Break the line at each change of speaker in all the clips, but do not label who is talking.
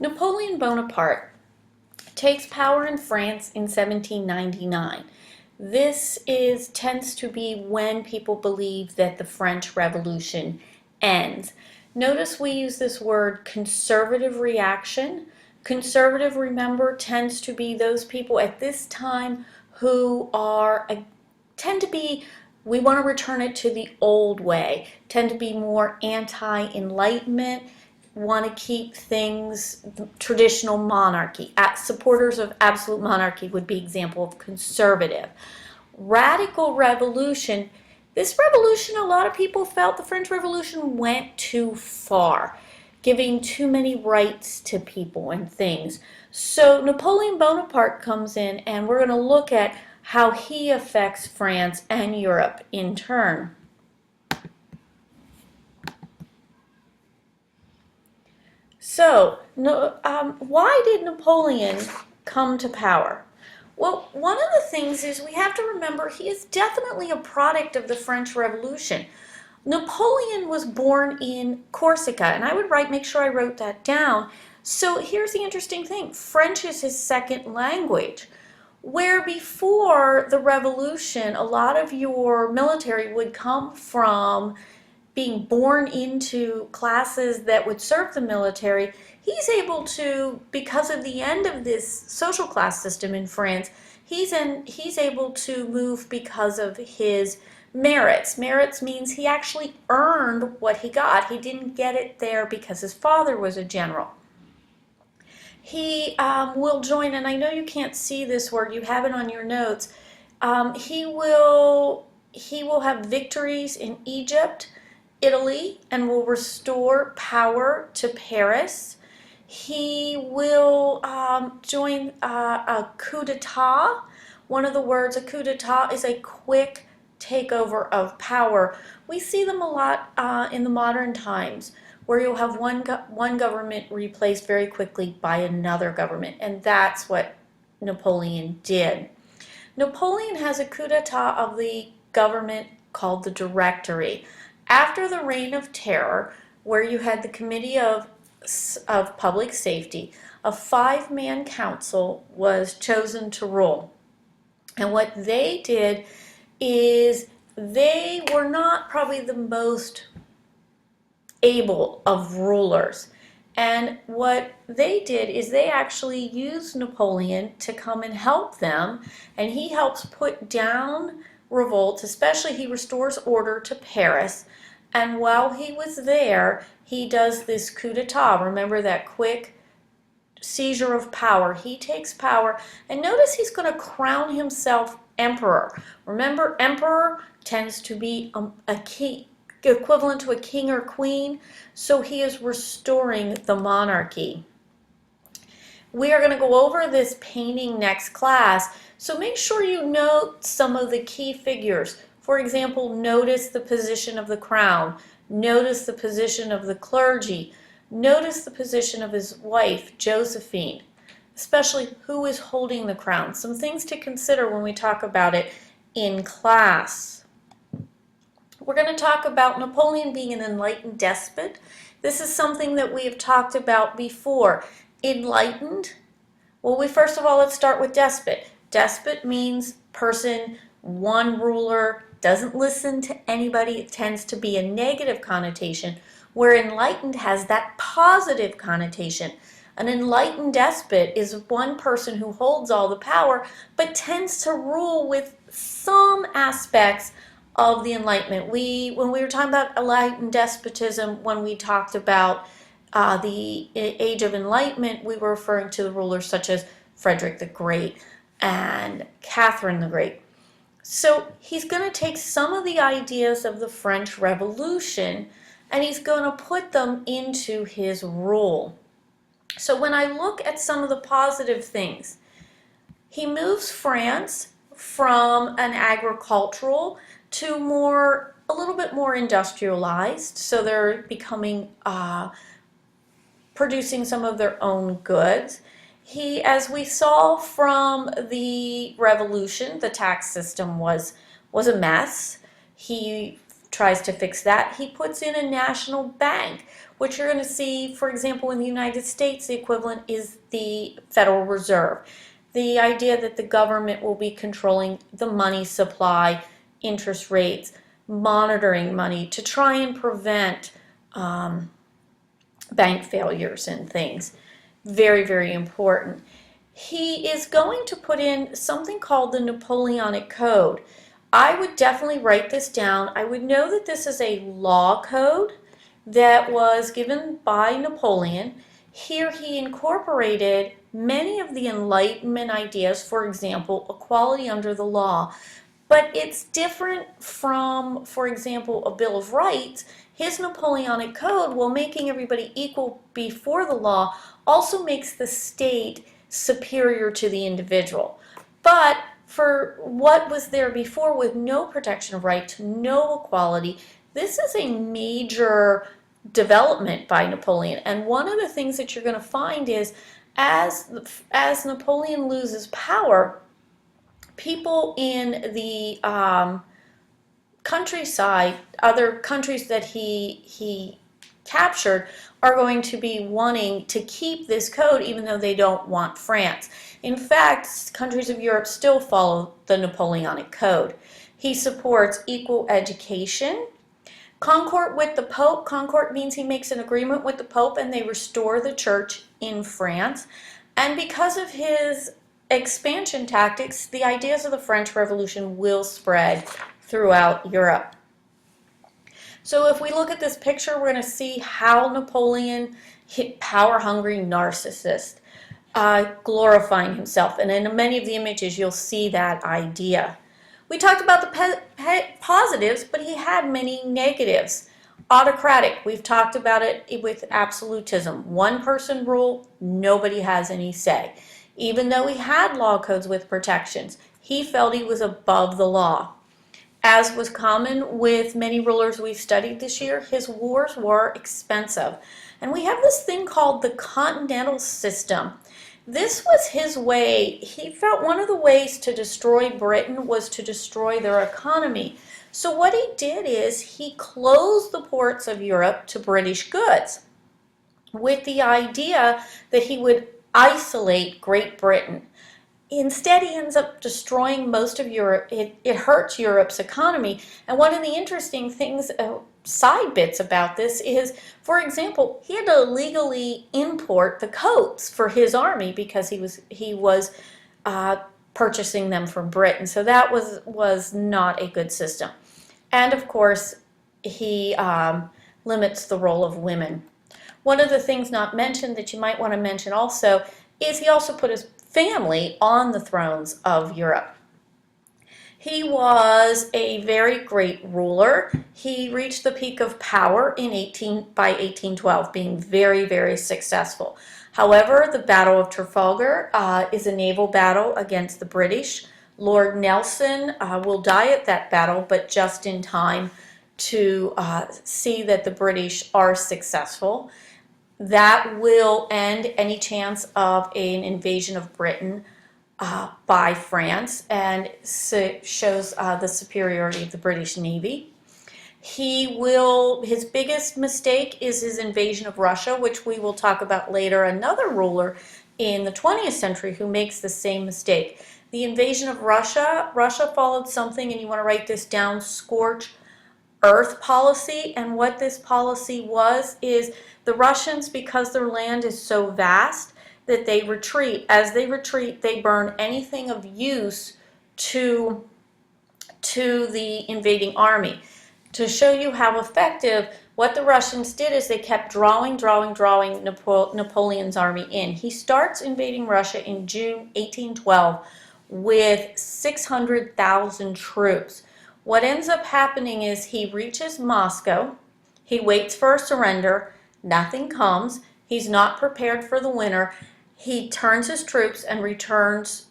Napoleon Bonaparte takes power in France in 1799. This tends to be when people believe that the French Revolution ends. Notice we use this word conservative reaction. Conservative, remember, tends to be those people at this time who tend to be, we want to return it to the old way, tend to be more anti-enlightenment, want to keep things traditional monarchy. Supporters of absolute monarchy would be example of conservative. Radical revolution. This revolution, a lot of people felt the French Revolution went too far, giving too many rights to people and things. So Napoleon Bonaparte comes in, and we're going to look at how he affects France and Europe in turn. So, why did Napoleon come to power? Well, one of the things is we have to remember he is definitely a product of the French Revolution. Napoleon was born in Corsica, and I would make sure I wrote that down. So here's the interesting thing. French is his second language. Where before the revolution, a lot of your military would come from being born into classes that would serve the military, he's able to, because of the end of this social class system in France, he's able to move because of his merits. Merits means he actually earned what he got. He didn't get it there because his father was a general. He will join, and I know you can't see this word, you have it on your notes. He will have victories in Egypt, Italy, and will restore power to Paris. He will join a coup d'etat. One of the words, a coup d'etat, is a quick takeover of power. We see them a lot in the modern times, where you'll have one government replaced very quickly by another government, and that's what Napoleon did. Napoleon has a coup d'etat of the government called the Directory. After the Reign of Terror, where you had the Committee of Public Safety, a 5-man council was chosen to rule. And what they did is they were not probably the most able of rulers. And what they did is they actually used Napoleon to come and help them, and he helps put down revolts, especially he restores order to Paris. And while he was there, he does this coup d'etat. Remember that quick seizure of power. He takes power, and notice he's going to crown himself emperor. Remember, emperor tends to be a king, equivalent to a king or queen, so he is restoring the monarchy. We are going to go over this painting next class, so make sure you note some of the key figures. For example, notice the position of the crown, notice the position of the clergy, notice the position of his wife, Josephine, especially who is holding the crown. Some things to consider when we talk about it in class. We're going to talk about Napoleon being an enlightened despot. This is something that we have talked about before. Enlightened, well, first of all, let's start with despot. Despot means person, one ruler, doesn't listen to anybody. It tends to be a negative connotation, where enlightened has that positive connotation. An enlightened despot is one person who holds all the power, but tends to rule with some aspects of the Enlightenment. When we were talking about enlightened despotism, when we talked about the Age of Enlightenment, we were referring to the rulers such as Frederick the Great and Catherine the Great. So he's going to take some of the ideas of the French Revolution and he's going to put them into his rule. So when I look at some of the positive things, he moves France from an agricultural to a little bit more industrialized. So they're becoming, producing some of their own goods. He, as we saw from the revolution, the tax system was a mess. He tries to fix that. He puts in a national bank. What you're going to see, for example, in the United States, the equivalent is the Federal Reserve. The idea that the government will be controlling the money supply, interest rates, monitoring money to try and prevent bank failures and things. Very, very important. He is going to put in something called the Napoleonic Code. I would definitely write this down. I would know that this is a law code that was given by Napoleon. Here he incorporated many of the Enlightenment ideas, for example, equality under the law. But it's different from, for example, a Bill of Rights. His Napoleonic Code, while making everybody equal before the law, also makes the state superior to the individual. But for what was there before with no protection of rights, no equality, this is a major development by Napoleon. And one of the things that you're going to find is as Napoleon loses power, people in the countryside, other countries that he captured, are going to be wanting to keep this code even though they don't want France. In fact, countries of Europe still follow the Napoleonic Code. He supports equal education. Concord with the Pope. Concord means he makes an agreement with the Pope and they restore the church in France. And because of his expansion tactics, the ideas of the French Revolution will spread throughout Europe. So if we look at this picture, we're going to see how Napoleon hit power-hungry narcissist, glorifying himself. And in many of the images, you'll see that idea. We talked about the positives, but he had many negatives. Autocratic, we've talked about it with absolutism. One person rule, nobody has any say. Even though he had law codes with protections, he felt he was above the law. As was common with many rulers we've studied this year, his wars were expensive. And we have this thing called the Continental System. This was his way. He felt one of the ways to destroy Britain was to destroy their economy. So what he did is he closed the ports of Europe to British goods with the idea that he would isolate Great Britain. Instead, he ends up destroying most of Europe. It hurts Europe's economy. And one of the interesting things, side bits about this is, for example, he had to illegally import the coats for his army because he was purchasing them from Britain. So that was not a good system. And of course, he limits the role of women. One of the things not mentioned that you might want to mention also is he also put his family on the thrones of Europe. He was a very great ruler. He reached the peak of power by 1812, being very, very successful. However, the Battle of Trafalgar is a naval battle against the British. Lord Nelson will die at that battle, but just in time to see that the British are successful. That will end any chance of an invasion of Britain by France and shows the superiority of the British Navy. His biggest mistake is his invasion of Russia, which we will talk about later. Another ruler in the 20th century who makes the same mistake. The invasion of Russia followed something, and you want to write this down, scorched earth policy. And what this policy was is the Russians, because their land is so vast, that they retreat. As they retreat, they burn anything of use to the invading army. To show you how effective, what the Russians did is they kept drawing Napoleon's army in. He starts invading Russia in June 1812 with 600,000 troops. What ends up happening is he reaches Moscow, he waits for a surrender, nothing comes, he's not prepared for the winter, he turns his troops and returns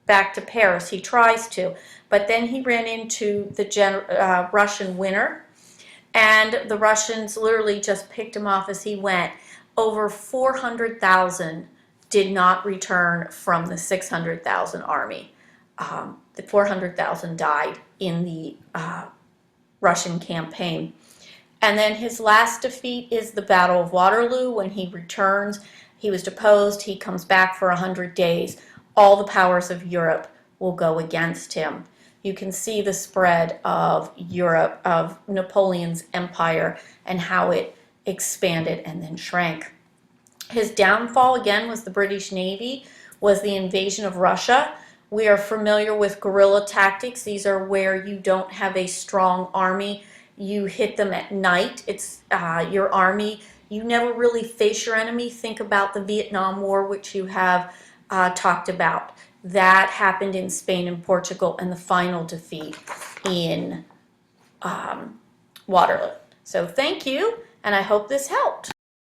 back to Paris. He tries to, but then he ran into the Russian winter, and the Russians literally just picked him off as he went. Over 400,000 did not return from the 600,000 army. The 400,000 died in the Russian campaign. And then his last defeat is the Battle of Waterloo. When he returns, he was deposed, he comes back for 100 days. All the powers of Europe will go against him. You can see the spread of Europe, of Napoleon's empire, and how it expanded and then shrank. His downfall, again, was the British Navy, was the invasion of Russia. We are familiar with guerrilla tactics. These are where you don't have a strong army. You hit them at night. It's your army. You never really face your enemy. Think about the Vietnam War, which you have talked about. That happened in Spain and Portugal, and the final defeat in Waterloo. So thank you, and I hope this helped.